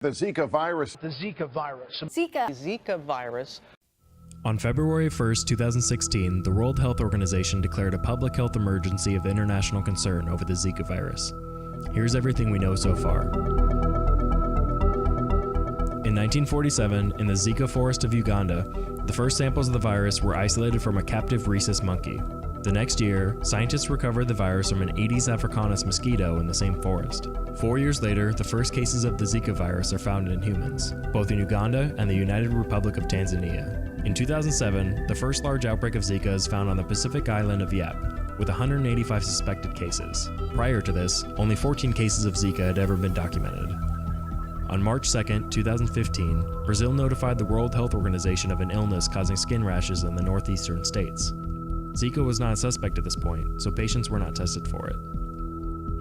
The Zika virus. The Zika virus. Zika virus. On February 1st, 2016, the World Health Organization declared a public health emergency of international concern over the Zika virus. Here's everything we know so far. In 1947, in the Zika forest of Uganda, the first samples of the virus were isolated from a captive rhesus monkey. The next year, scientists recovered the virus from an Aedes africanus mosquito in the same forest. 4 years later, the first cases of the Zika virus are found in humans, both in Uganda and the United Republic of Tanzania. In 2007, the first large outbreak of Zika is found on the Pacific island of Yap, with 185 suspected cases. Prior to this, only 14 cases of Zika had ever been documented. On March 2, 2015, Brazil notified the World Health Organization of an illness causing skin rashes in the northeastern states. Zika was not a suspect at this point, so patients were not tested for it.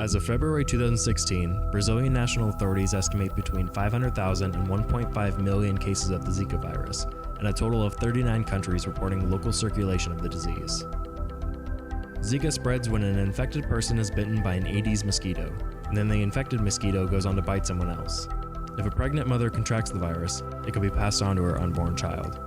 As of February 2016, Brazilian national authorities estimate between 500,000 and 1.5 million cases of the Zika virus, and a total of 39 countries reporting local circulation of the disease. Zika spreads when an infected person is bitten by an Aedes mosquito, and then the infected mosquito goes on to bite someone else. If a pregnant mother contracts the virus, it can be passed on to her unborn child.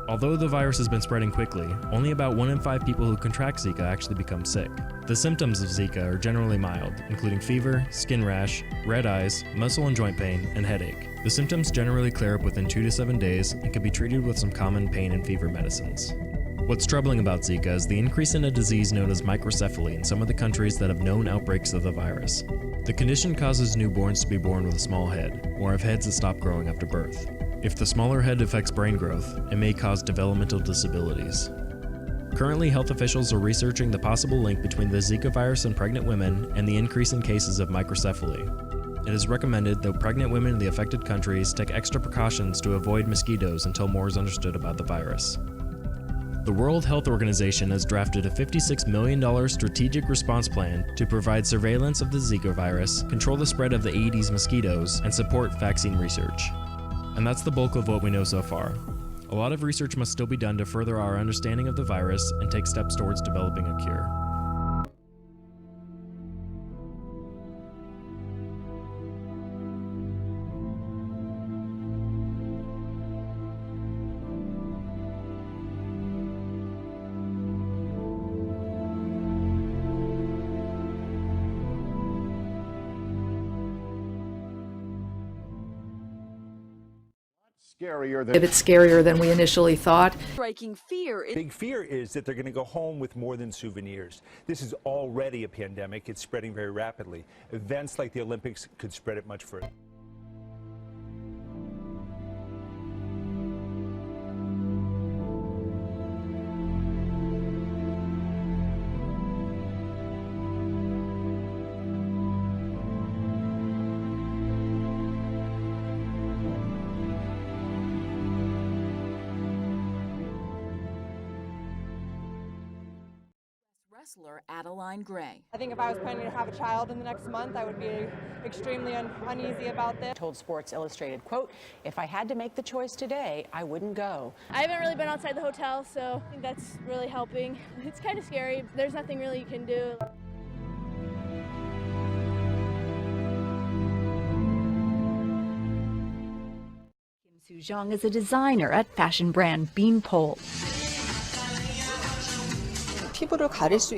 Although the virus has been spreading quickly, only about 1 in 5 people who contract Zika actually become sick. The symptoms of Zika are generally mild, including fever, skin rash, red eyes, muscle and joint pain, and headache. The symptoms generally clear up within 2 to 7 days and can be treated with some common pain and fever medicines. What's troubling about Zika is the increase in a disease known as microcephaly in some of the countries that have known outbreaks of the virus. The condition causes newborns to be born with a small head, or have heads that stop growing after birth. If the smaller head affects brain growth, it may cause developmental disabilities. Currently, health officials are researching the possible link between the Zika virus in pregnant women and the increase in cases of microcephaly. It is recommended that pregnant women in the affected countries take extra precautions to avoid mosquitoes until more is understood about the virus. The World Health Organization has drafted a $56 million strategic response plan to provide surveillance of the Zika virus, control the spread of the Aedes mosquitoes, and support vaccine research. And that's the bulk of what we know so far. A lot of research must still be done to further our understanding of the virus and take steps towards developing a cure. Scarier than If it's scarier than we initially thought. Striking fear. Big fear is that they're going to go home with more than souvenirs. This is already a pandemic. It's spreading very rapidly. Events like the Olympics could spread it much further. Wrestler Adeline Gray. I think if I was planning to have a child in the next month, I would be extremely uneasy about this. Told Sports Illustrated, quote, "If I had to make the choice today, I wouldn't go." I haven't really been outside the hotel, so I think that's really helping. It's kind of scary. There's nothing really you can do. Kim Soo-jung is a designer at fashion brand Beanpole.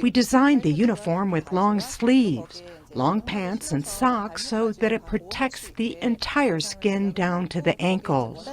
We designed the uniform with long sleeves, long pants and socks so that it protects the entire skin down to the ankles.